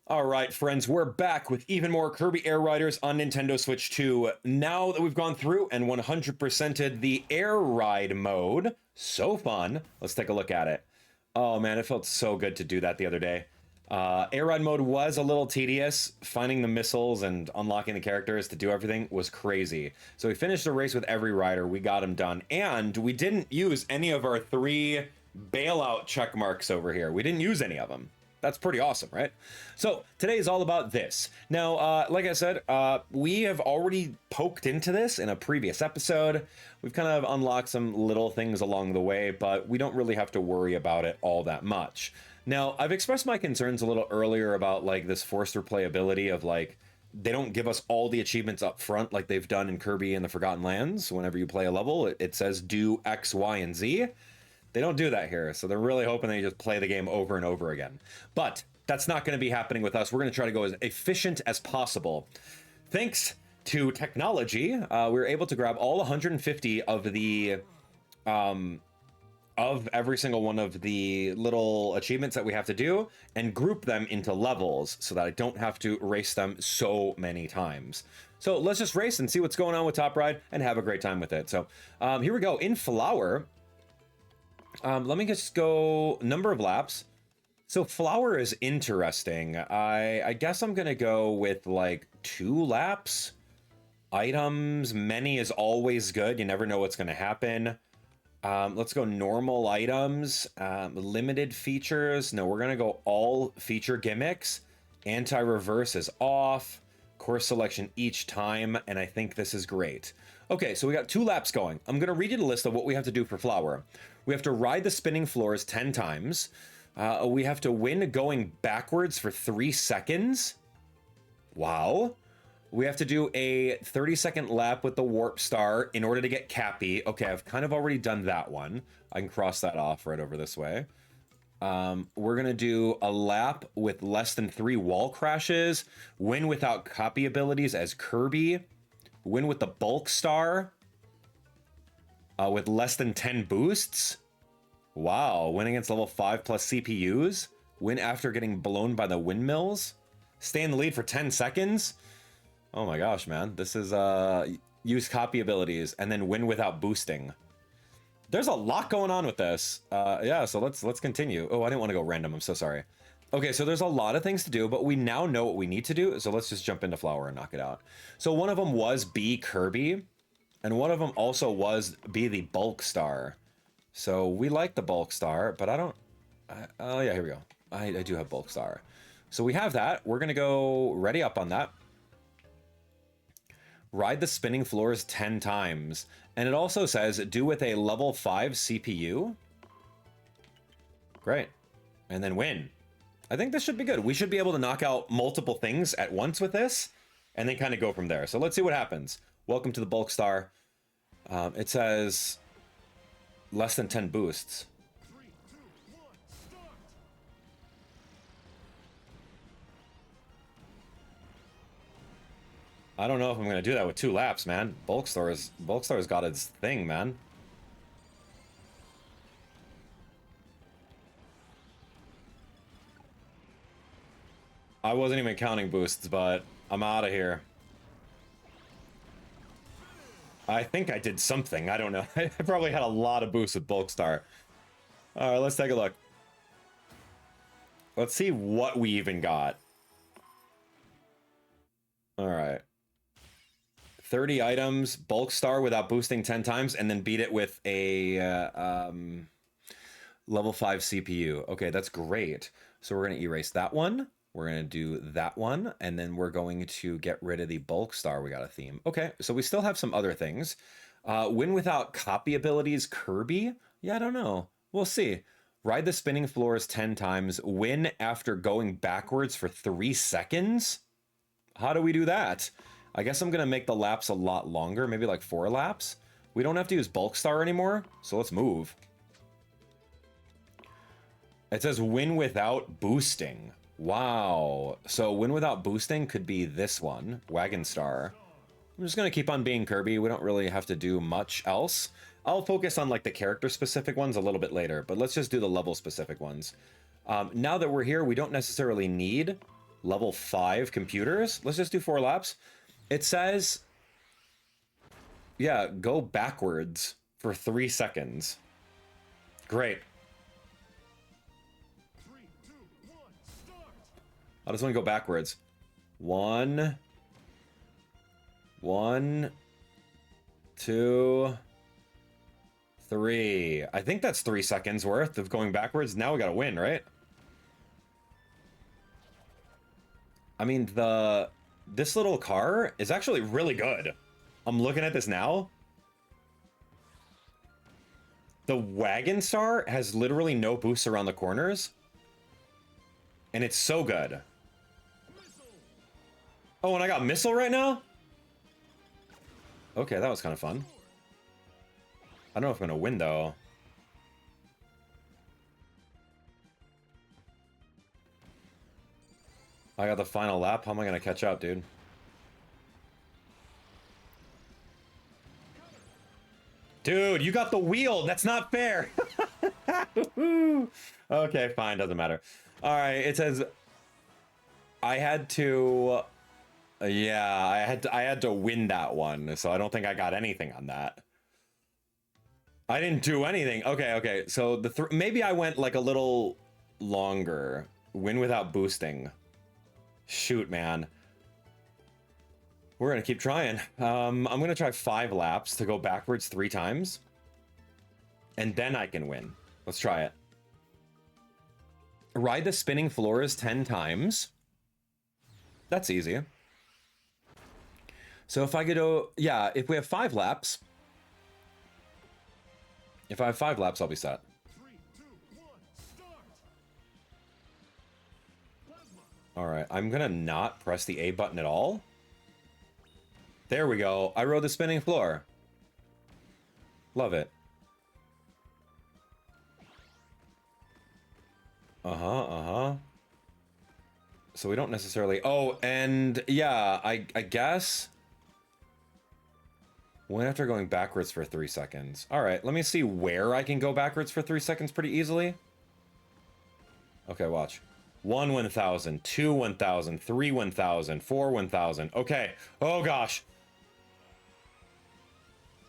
All right, friends, we're back with even more Kirby Air Riders on Nintendo Switch 2. Now that we've gone through and 100%ed the Air Ride mode, so fun. Let's take a look at it. Oh man, it felt so good to do that the other day. Air Ride mode was a little tedious. Finding the missiles and unlocking the characters to do everything was crazy. So we finished the race with every rider, we got them done, and we didn't use any of our 3 bailout check marks over here. We didn't use any of them. That's pretty awesome, right? So today is all about this. Now, like I said, we have already poked into this in a previous episode. We've kind of unlocked some little things along the way, but we don't really have to worry about it all that much. Now, I've expressed my concerns a little earlier about like this forced replayability of like, they don't give us all the achievements up front like they've done in Kirby and the Forgotten Lands. Whenever you play a level, it says do X, Y, and Z. They don't do that here, so they're really hoping that you just play the game over and over again. But that's not going to be happening with us. We're going to try to go as efficient as possible. Thanks to technology, we were able to grab all 150 of the of every single one of the little achievements that we have to do and group them into levels so that I don't have to race them so many times. So let's just race and see what's going on with Top Ride and have a great time with it. So here we go. In Flower, let me just go number of laps. So Flower is interesting. I guess I'm gonna go with like 2 laps. Items, many is always good. You never know what's gonna happen. Let's go normal items, limited features. No, we're gonna go all feature gimmicks. Anti-reverse is off. Course selection each time, and I think this is great. Okay, so we got 2 laps going. I'm gonna read you the list of what we have to do for Flower. We have to ride the spinning floors 10 times. We have to win going backwards for 3 seconds. Wow. We have to do a 30-second lap with the Warp Star in order to get Cappy. Okay, I've kind of already done that one. I can cross that off right over this way. We're gonna do a lap with less than 3 wall crashes, win without copy abilities as Kirby, win with the Bulk Star, with less than 10 boosts. Wow, win against level 5 plus CPUs, win after getting blown by the windmills, stay in the lead for 10 seconds. Oh my gosh, man, this is use copy abilities and then win without boosting. There's a lot going on with this. Yeah, so let's continue. Oh, I didn't want to go random. I'm so sorry. Okay, so there's a lot of things to do, but we now know what we need to do. So let's just jump into Flower and knock it out. So one of them was be Kirby, and one of them also was be the Bulk Star. So we like the Bulk Star, but I don't... oh yeah, here we go. I do have Bulk Star. So we have that. We're going to go ready up on that. Ride the spinning floors 10 times. And it also says, do with a level 5 CPU. Great. And then win. I think this should be good. We should be able to knock out multiple things at once with this, and then kind of go from there. So let's see what happens. Welcome to the Bulk Star. It says less than 10 boosts. 3, 2, 1, start! I don't know if I'm gonna do that with 2 laps, man. Bulk Star's got its thing, man. I wasn't even counting boosts, but I'm out of here. I think I did something. I don't know. I probably had a lot of boosts with Bulk Star. All right, let's take a look. Let's see what we even got. All right. 30 items, Bulk Star without boosting 10 times, and then beat it with a level 5 CPU. Okay, that's great. So we're going to erase that one. We're going to do that one, and then we're going to get rid of the Bulk Star. We got a theme. Okay, so we still have some other things. Win without copy abilities, Kirby? Yeah, I don't know. We'll see. Ride the spinning floors 10 times. Win after going backwards for 3 seconds? How do we do that? I guess I'm going to make the laps a lot longer, maybe like 4 laps. We don't have to use Bulk Star anymore, so let's move. It says win without boosting. Wow. So win without boosting could be this one, Wagon Star. I'm just going to keep on being Kirby. We don't really have to do much else. I'll focus on like the character specific ones a little bit later, but let's just do the level specific ones. Now that we're here, we don't necessarily need Level 5 computers. Let's just do 4 laps. It says, yeah, go backwards for 3 seconds. Great. 3, 2, 1, start! I just want to go backwards. 1, 2, 3. I think that's 3 seconds worth of going backwards. Now we gotta win, right? I mean, this little car is actually really good. I'm looking at this now. The Wagon Star has literally no boosts around the corners. And it's so good. Oh, and I got missile right now? Okay, that was kind of fun. I don't know if I'm gonna win though. I got the final lap. How am I gonna catch up, dude? Dude, you got the wheel. That's not fair. Okay, fine. Doesn't matter. All right. It says I had to. Yeah, I had to win that one. So I don't think I got anything on that. I didn't do anything. Okay. So maybe I went like a little longer. Win without boosting. Shoot, man. We're gonna keep trying. I'm gonna try 5 laps to go backwards 3 times. And then I can win. Let's try it. Ride the spinning floors 10 times. That's easy. So if I could go, yeah, if we have 5 laps. If I have 5 laps, I'll be set. 3, 2, 1, start! Plasma! All right, I'm gonna not press the A button at all. There we go. I rode the spinning floor. Love it. So we don't necessarily... Oh, and yeah, I guess... Went after going backwards for 3 seconds. All right, let me see where I can go backwards for 3 seconds pretty easily. Okay, watch. 1 1000, 2 1000, 3 1000, 4 1000. Okay. Oh gosh.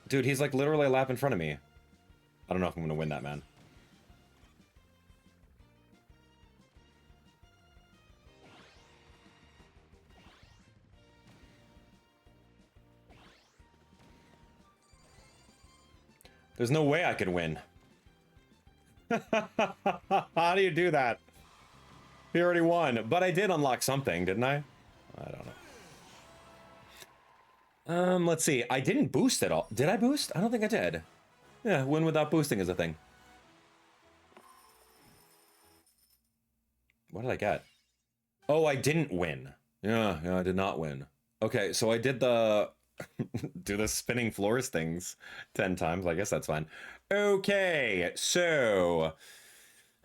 Dude, he's like literally a lap in front of me. I don't know if I'm gonna win that, man. There's no way I can win. How do you do that? He already won, but I did unlock something, didn't I? I don't know. Let's see. I didn't boost at all. Did I boost? I don't think I did. Yeah, win without boosting is a thing. What did I get? Oh, I didn't win. Yeah, I did not win. Okay, so I did the do the spinning floors things 10 times. I guess that's fine. Okay, so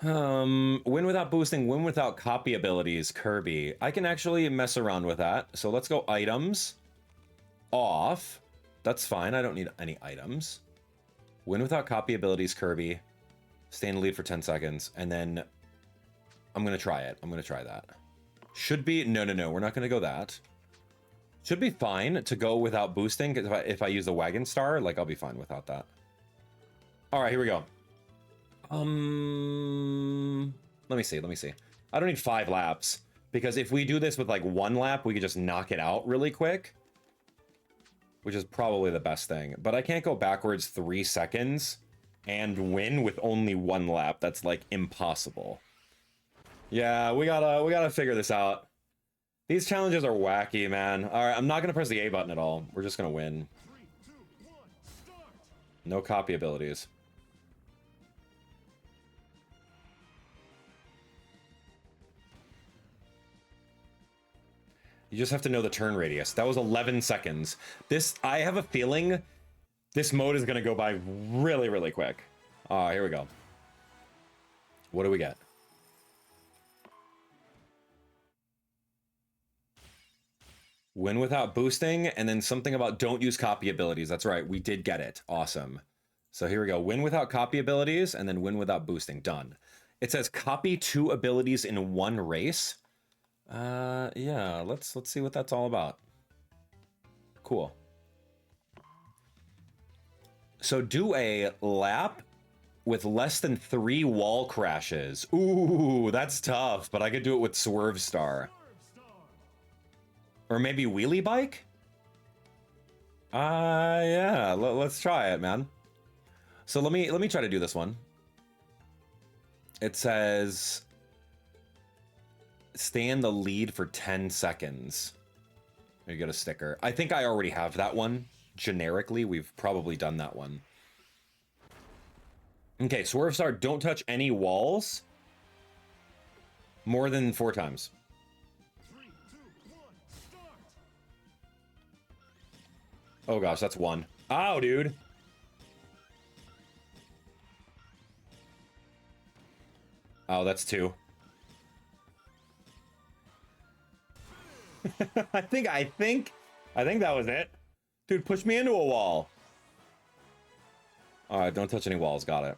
win without boosting, win without copy abilities, Kirby. I can actually mess around with that. So let's go items. Off. That's fine. I don't need any items. Win without copy abilities, Kirby. Stay in the lead for 10 seconds. And then I'm going to try it. I'm going to try that. Should be... No. We're not going to go that. Should be fine to go without boosting. If I use the Wagon Star, like, I'll be fine without that. All right, here we go. Let me see. I don't need 5 laps. Because if we do this with, like, 1 lap, we could just knock it out really quick. Which is probably the best thing. But I can't go backwards 3 seconds and win with only 1 lap. That's, like, impossible. Yeah, we gotta figure this out. These challenges are wacky, man. All right, I'm not gonna press the A button at all. We're just gonna win. 3, 2, 1, start! No copy abilities. You just have to know the turn radius. That was 11 seconds. I have a feeling this mode is gonna go by really, really quick. Here we go. What do we get? Win without boosting, and then something about don't use copy abilities. That's right, we did get it. Awesome. So here we go. Win without copy abilities, and then win without boosting. Done. It says copy 2 abilities in 1 race. Yeah, let's see what that's all about. Cool. So do a lap with less than 3 wall crashes. Ooh, that's tough, but I could do it with Swerve Star. Swerve Star. Or maybe Wheelie Bike? Yeah, let's try it, man. So let me try to do this one. It says stay in the lead for 10 seconds. You get a sticker. I think I already have that one. Generically, we've probably done that one. Okay, Swerve Star, don't touch any walls more than 4 times. 3, 2, 1, start. Oh gosh, that's 1. Ow, dude. Oh, that's 2. I think that was it. Dude, push me into a wall. All right, don't touch any walls. Got it.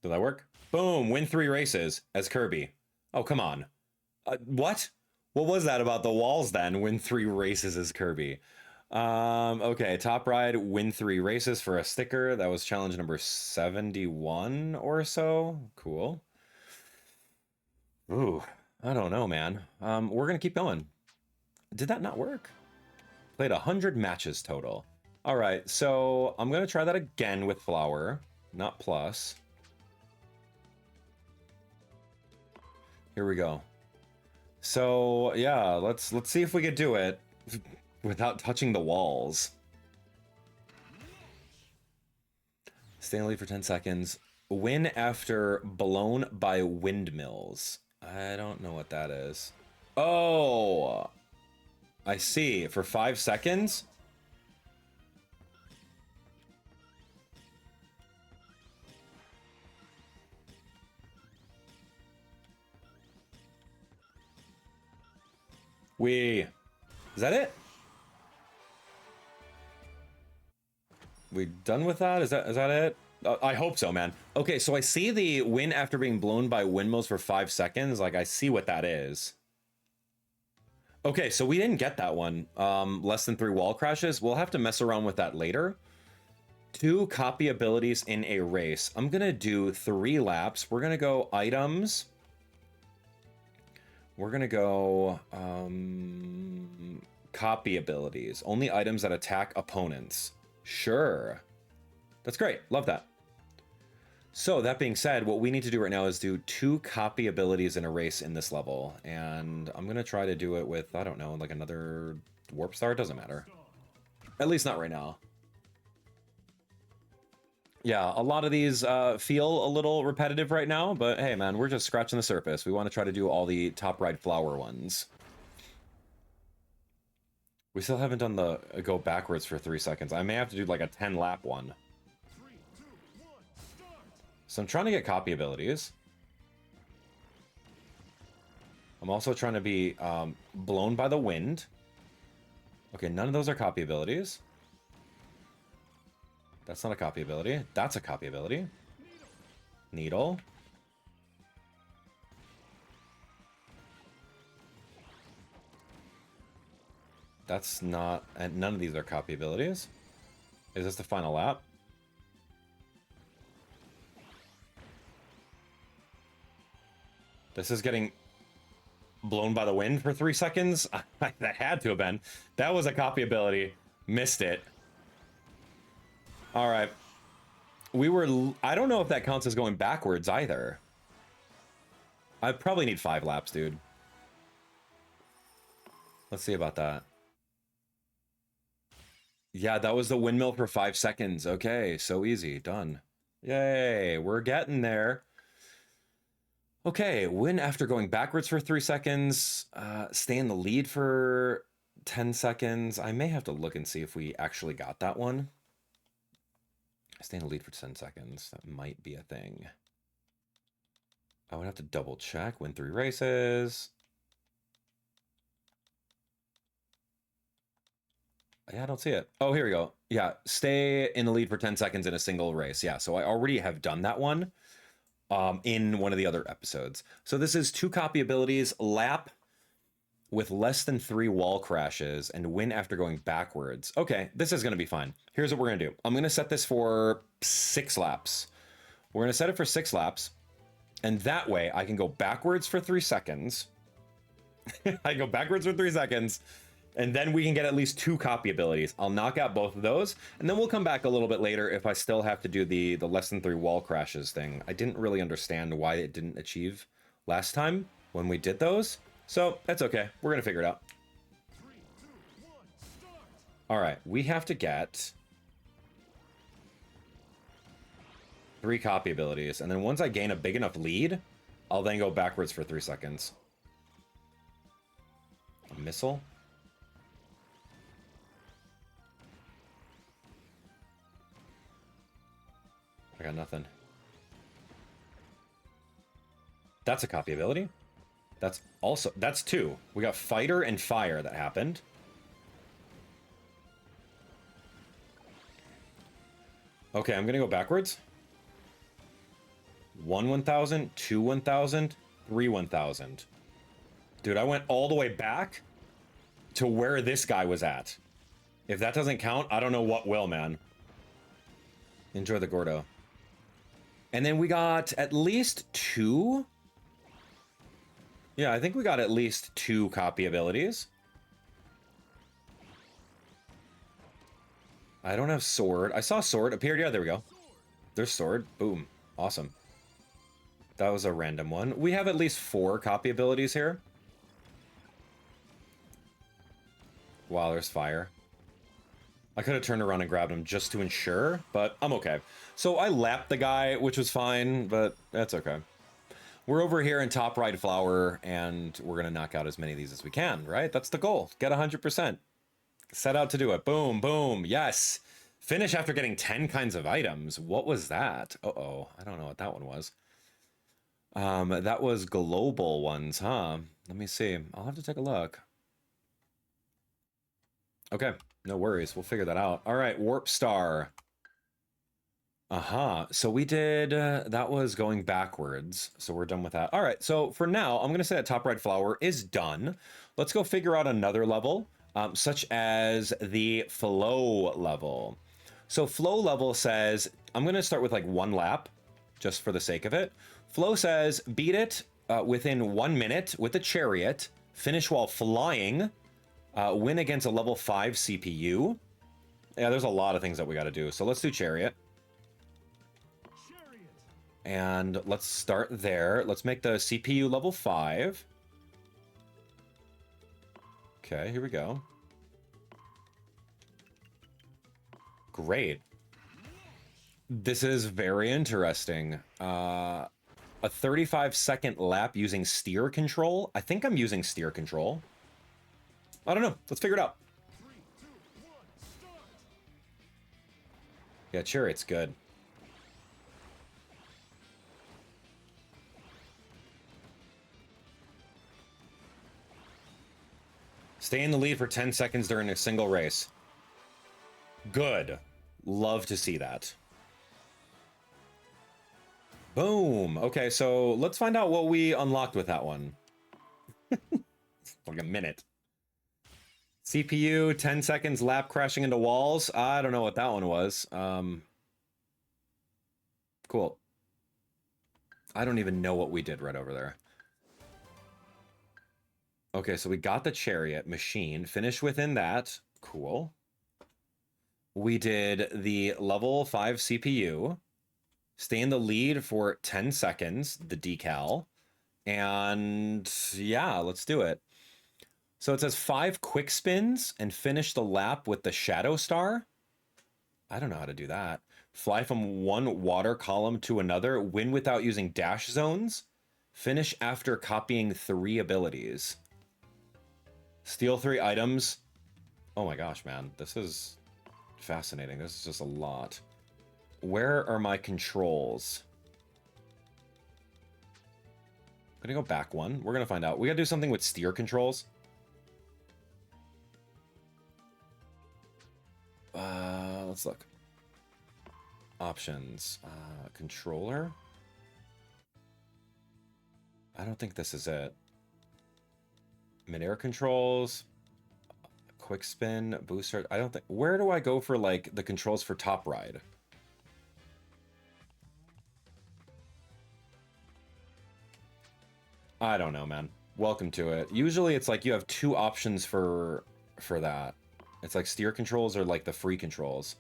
Did that work? Boom, win 3 races as Kirby. Oh, come on. What? What was that about the walls then? Win 3 races as Kirby. Okay, top ride, win 3 races for a sticker. That was challenge number 71 or so. Cool. Ooh, I don't know, man. We're gonna keep going. Did that not work? Played 100 matches total. All right, so I'm gonna try that again with Flower, not plus. Here we go. So yeah, let's see if we could do it without touching the walls. Stay in the lead for 10 seconds. Win after blown by windmills. I don't know what that is. Oh, I see. For 5 seconds? Is that it? We done with that? Is that it? I hope so, man. Okay, so I see the win after being blown by windmills for 5 seconds. Like, I see what that is. Okay, so we didn't get that one. Less than 3 wall crashes. We'll have to mess around with that later. 2 copy abilities in a race. I'm gonna do 3 laps. We're gonna go items. We're gonna go copy abilities. Only items that attack opponents. Sure. That's great. Love that. So that being said, what we need to do right now is do 2 copy abilities in a race in this level. And I'm going to try to do it with, I don't know, like another Warp Star. It doesn't matter. At least not right now. Yeah, a lot of these feel a little repetitive right now, but hey, man, we're just scratching the surface. We want to try to do all the top ride flower ones. We still haven't done the go backwards for 3 seconds. I may have to do like a 10 lap one. 3, 2, 1, start. So I'm trying to get copy abilities. I'm also trying to be blown by the wind. Okay, none of those are copy abilities. That's not a copy ability. That's a copy ability. Needle. That's not, and none of these are copy abilities. Is this the final lap? This is getting blown by the wind for 3 seconds. That had to have been. That was a copy ability. Missed it. All right. I don't know if that counts as going backwards either. I probably need 5 laps, dude. Let's see about that. Yeah, that was the windmill for 5 seconds. Okay, so easy. Done. Yay, we're getting there. Okay, win after going backwards for 3 seconds. Stay in the lead for 10 seconds. I may have to look and see if we actually got that one. Stay in the lead for 10 seconds. That might be a thing. I would have to double check. Win 3 races. Yeah, I don't see it. Oh, here we go. Yeah, stay in the lead for 10 seconds in a single race. Yeah, so I already have done that one. in one of the other episodes. So this is 2 copy abilities, lap with less than 3 wall crashes and win after going backwards. Okay, this is going to be fine. Here's what we're going to do. I'm going to set this for 6 laps. We're going to set it for 6 laps. And that way I can go backwards for 3 seconds. I go backwards for 3 seconds. And then we can get at least 2 copy abilities. I'll knock out both of those. And then we'll come back a little bit later if I still have to do the less than 3 wall crashes thing. I didn't really understand why it didn't achieve last time when we did those. So that's okay. We're going to figure it out. 3, 2, 1, start. All right. We have to get 3 copy abilities. And then once I gain a big enough lead, I'll then go backwards for 3 seconds. A missile? I got nothing. That's a copy ability. That's 2. We got fighter and fire that happened. Okay, I'm gonna go backwards. 1 1000, 2 1000, 3 1000. Dude, I went all the way back to where this guy was at. If that doesn't count, I don't know what will, man. Enjoy the Gordo. And then we got at least 2. Yeah, I think we got at least 2 copy abilities. I don't have sword. I saw sword appeared. Yeah, there we go. There's sword. Boom. Awesome. That was a random one. We have at least 4 copy abilities here. Wow, there's fire. I could have turned around and grabbed him just to ensure, but I'm okay. So I lapped the guy, which was fine, but that's okay. We're over here in top right flower, and we're going to knock out as many of these as we can, right? That's the goal. Get 100%. Set out to do it. Boom, boom. Yes. Finish after getting 10 kinds of items. What was that? Uh-oh. I don't know what that one was. That was global ones, huh? Let me see. I'll have to take a look. Okay. No worries. We'll figure that out. All right. Warp Star. So we did, that was going backwards. So we're done with that. All right. So for now, I'm going to say that top right flower is done. Let's go figure out another level, such as the flow level. So flow level says, I'm going to start with like 1 lap just for the sake of it. Flow says beat it within 1 minute with a chariot, finish while flying, win against a level 5 CPU. Yeah, there's a lot of things that we got to do. So let's do chariot. Chariot. And let's start there. Let's make the CPU level 5. Okay, here we go. Great. This is very interesting. A 35-second lap using steer control. I think I'm using steer control. I don't know. Let's figure it out. 3, 2, 1, start. Yeah, chariot's good. Stay in the lead for 10 seconds during a single race. Good. Love to see that. Boom. Okay, so let's find out what we unlocked with that one. Like a minute. CPU, 10 seconds, lap crashing into walls. I don't know what that one was. Cool. I don't even know what we did right over there. Okay, so we got the chariot machine. Finish within that. Cool. We did the level 5 CPU. Stay in the lead for 10 seconds, the decal. And yeah, let's do it. So it says 5 quick spins and finish the lap with the shadow star. I don't know how to do that. Fly from one water column to another. Win without using dash zones. Finish after copying 3 abilities. Steal 3 items. Oh my gosh, man. This is fascinating. This is just a lot. Where are my controls? I'm gonna go back one. We're gonna find out. We gotta do something with steer controls. Let's look. Options. Controller. I don't think this is it. Mid-air controls, quick spin, booster. I don't think. Where do I go for like the controls for top ride? I don't know, man. Welcome to it. Usually it's like you have two options for that. It's like steer controls or like the free controls.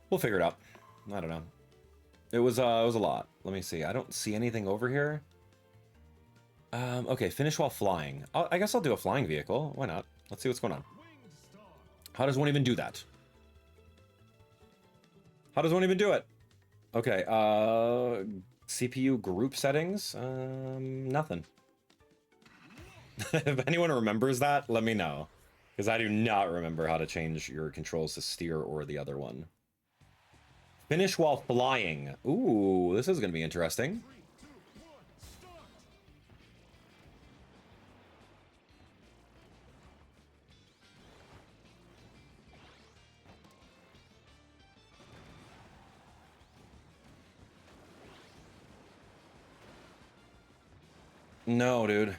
We'll figure it out. I don't know. It was a lot. Let me see. I don't see anything over here. Okay, finish while flying. I guess I'll do a flying vehicle. Why not? Let's see what's going on. How does one even do that? How does one even do it? Okay, CPU group settings. Nothing. If anyone remembers that, let me know. Because I do not remember how to change your controls to steer or the other one. Finish while flying. Ooh, this is going to be interesting. No, dude.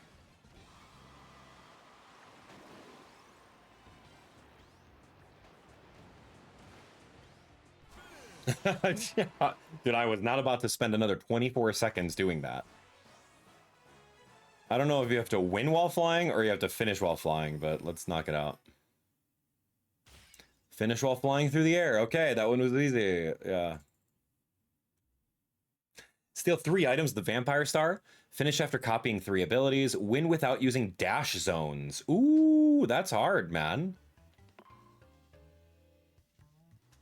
Yeah. Dude, I was not about to spend another 24 seconds doing that. I don't know if you have to win while flying or you have to finish while flying, but let's knock it out. Finish while flying through the air. Okay, that one was easy. Yeah. Steal 3 items, the Vampire Star. Finish after copying 3 abilities. Win without using dash zones. Ooh, that's hard, man.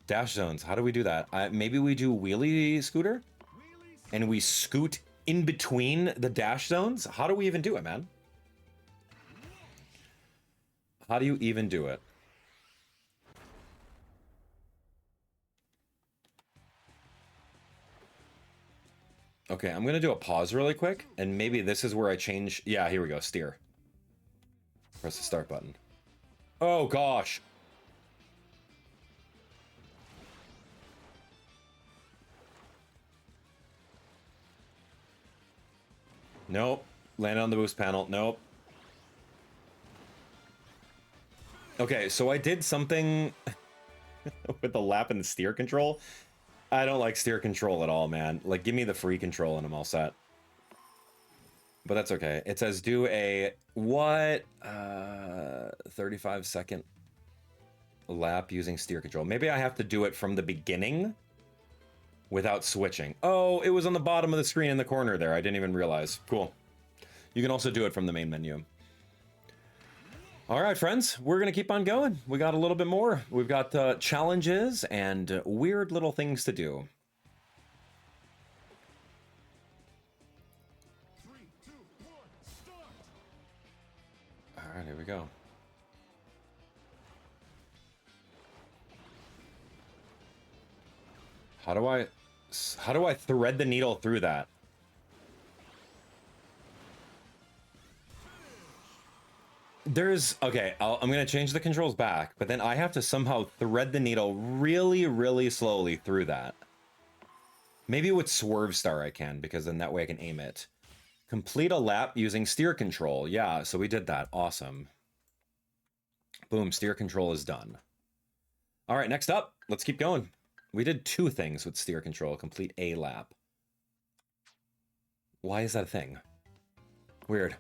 Dash zones. How do we do that? Maybe we do wheelie scooter? And we scoot in between the dash zones? How do we even do it, man? How do you even do it? Okay, I'm gonna do a pause really quick, and maybe this is where I change. Yeah, here we go. Steer. Press the start button. Oh gosh. Nope. Landed on the boost panel. Nope. Okay, so I did something with the lap and the steer control. I don't like steer control at all, man. Like, give me the free control and I'm all set. But that's okay. It says do a, what? 35-second lap using steer control. Maybe I have to do it from the beginning without switching. Oh, it was on the bottom of the screen in the corner there. I didn't even realize. Cool. You can also do it from the main menu. All right, friends, we're going to keep on going. We got a little bit more. We've got challenges and weird little things to do. 3, 2, 1, start! All right, here we go. How do I thread the needle through that? Okay, I'm gonna change the controls back, but then I have to somehow thread the needle really, really slowly through that. Maybe with Swerve Star I can, because then that way I can aim it. Complete a lap using steer control. Yeah, so we did that. Awesome. Boom, steer control is done. All right, next up, let's keep going. We did 2 things with steer control. Complete a lap. Why is that a thing? Weird.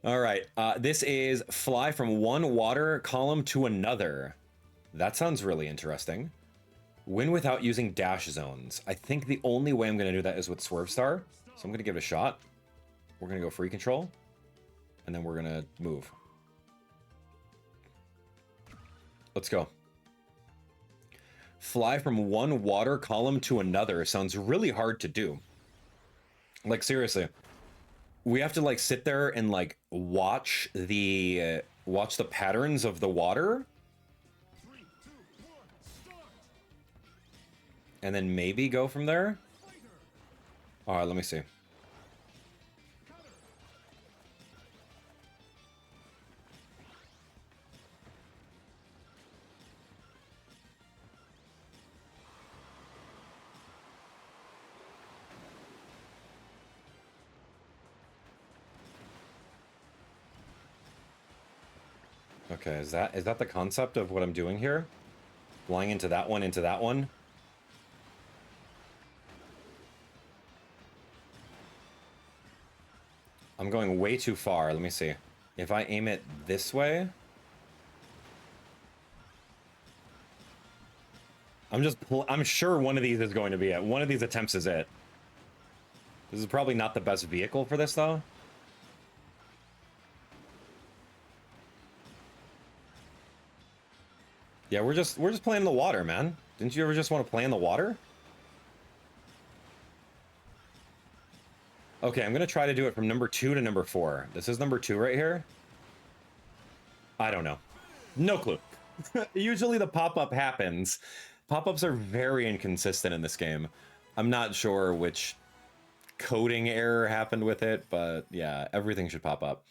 All right, this is fly from one water column to another. That sounds really interesting. Win without using dash zones. I think the only way I'm going to do that is with Swerve Star. So I'm going to give it a shot. We're going to go free control. And then we're going to move. Let's go. Fly from one water column to another sounds really hard to do. Like, seriously. We have to like sit there and like watch the patterns of the water, 3, 2, 1, start! and then maybe go from there. Fighter! All right, let me see. Counter! Okay, is that the concept of what I'm doing here? Flying into that one, into that one? I'm going way too far. Let me see. If I aim it this way... I'm sure one of these is going to be it. One of these attempts is it. This is probably not the best vehicle for this, though. Yeah, we're just playing in the water, man. Didn't you ever just want to play in the water? Okay, I'm gonna try to do it from number 2 to number 4. This is number 2 right here. I don't know. No clue. Usually the pop-up happens. Pop-ups are very inconsistent in this game. I'm not sure which coding error happened with it, but yeah, everything should pop up.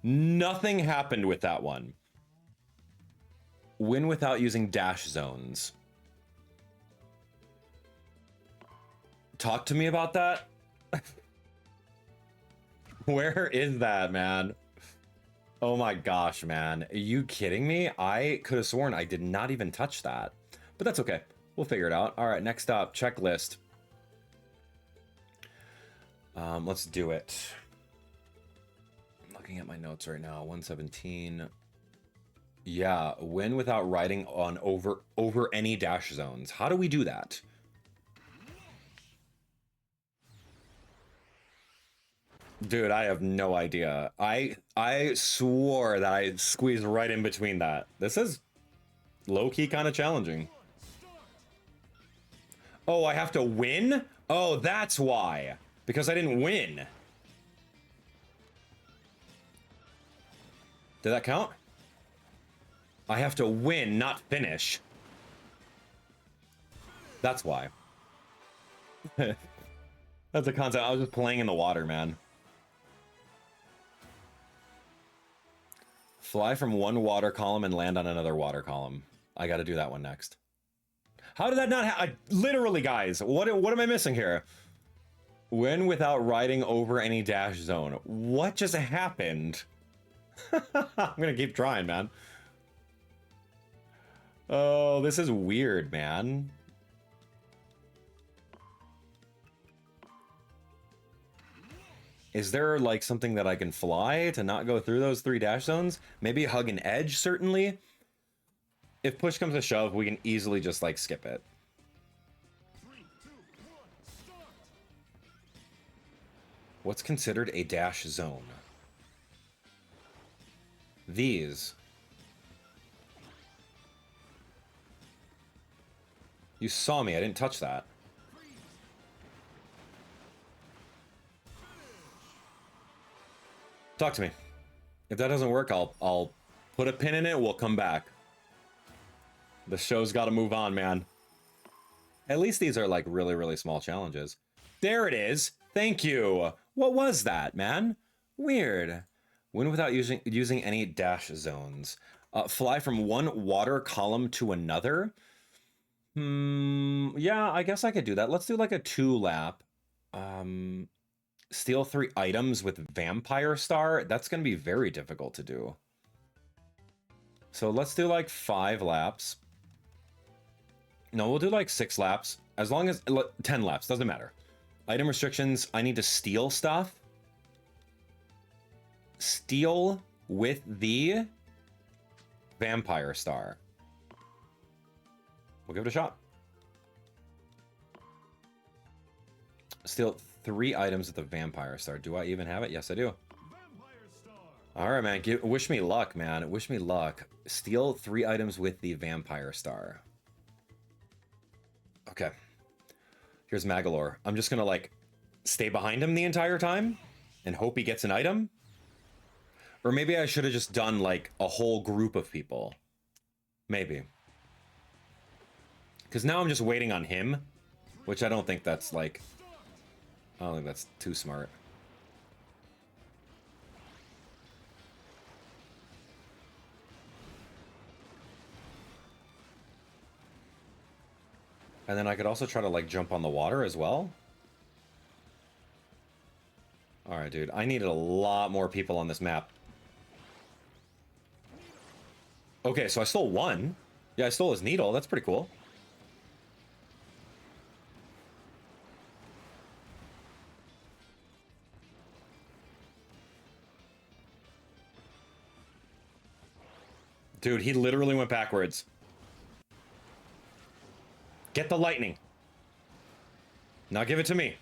Nothing happened with that one. Win without using dash zones. Talk to me about that. Where is that, man? Oh my gosh, man. Are you kidding me? I could have sworn I did not even touch that. But that's okay. We'll figure it out. All right, next up, checklist. Let's do it. I'm looking at my notes right now. 117. Yeah, win without riding on over any dash zones. How do we do that? Dude, I have no idea. I swore that I squeezed right in between that. This is low-key kind of challenging. Oh, I have to win? Oh, that's why. Because I didn't win. Did that count? I have to win, not finish. That's why. That's a concept. I was just playing in the water, man. Fly from one water column and land on another water column. I got to do that one next. How did that not happen? Literally, guys, what am I missing here? Win without riding over any dash zone. What just happened? I'm gonna keep trying, man. Oh, this is weird, man. Is there like something that I can fly to not go through those 3 dash zones? Maybe hug an edge, certainly. If push comes to shove, we can easily just like skip it. 3, 2, 1, start. What's considered a dash zone? These. You saw me, I didn't touch that. Talk to me. If that doesn't work, I'll put a pin in it, we'll come back. The show's got to move on, man. At least these are like really, really small challenges. There it is. Thank you. What was that, man? Weird. Win without using any dash zones. Fly from one water column to another. Yeah, I guess I could do that. Let's do like a 2 lap. Steal 3 items with Vampire Star. That's going to be very difficult to do. So let's do like 5 laps. No, we'll do like 6 laps. As long as 10 laps, doesn't matter. Item restrictions, I need to steal stuff. Steal with the Vampire Star. We'll give it a shot. Steal 3 items with the Vampire Star. Do I even have it? Yes, I do. Vampire Star. All right, man. Wish me luck, man. Wish me luck. Steal 3 items with the Vampire Star. Okay. Here's Magalore. I'm just gonna, like, stay behind him the entire time and hope he gets an item. Or maybe I should have just done, like, a whole group of people. Maybe. Because now I'm just waiting on him, which I don't think that's, like... I don't think that's too smart. And then I could also try to, like, jump on the water as well. Alright, dude. I needed a lot more people on this map. Okay, so I stole one. Yeah, I stole his needle. That's pretty cool. Dude, he literally went backwards. Get the lightning. Now give it to me.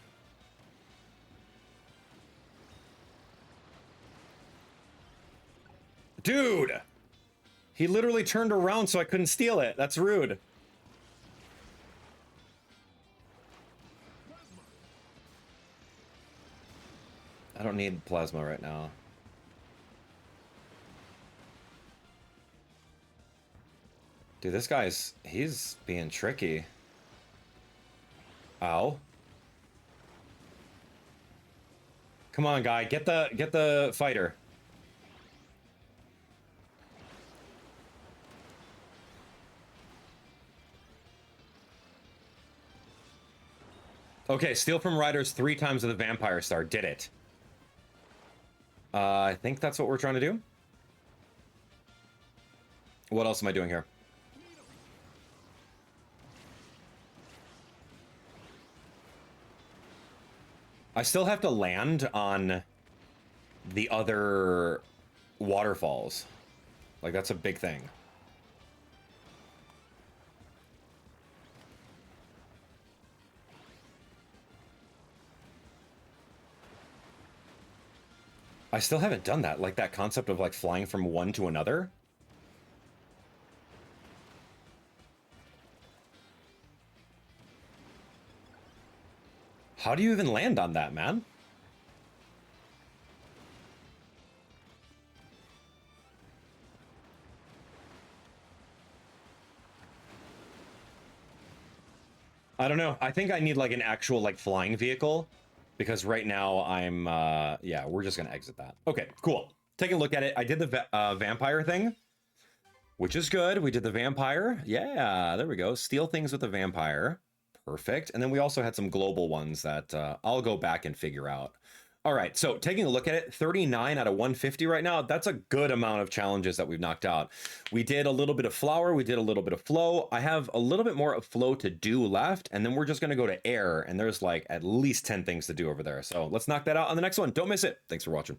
Dude! He literally turned around so I couldn't steal it. That's rude. I don't need plasma right now. Dude, this guy's... he's being tricky. Ow. Come on, guy. Get the fighter. Okay, steal from riders 3 times with a vampire star. Did it. I think that's what we're trying to do. What else am I doing here? I still have to land on the other waterfalls. Like, that's a big thing. I still haven't done that. Like, that concept of, like, flying from one to another. How do you even land on that, man? I don't know. I think I need like an actual like flying vehicle because right now I'm yeah, we're just gonna exit that. Okay, cool. Taking a look at it. I did the vampire thing, which is good. We did the vampire. Yeah, there we go. Steal things with the vampire. Perfect. And then we also had some global ones that I'll go back and figure out. All right, so taking a look at it, 39 out of 150 right now. That's a good amount of challenges that we've knocked out. We did a little bit of flower, we did a little bit of flow. I have a little bit more of flow to do left, and then we're just gonna go to air, and there's like at least 10 things to do over there. So let's knock that out on the next one. Don't miss it. Thanks for watching.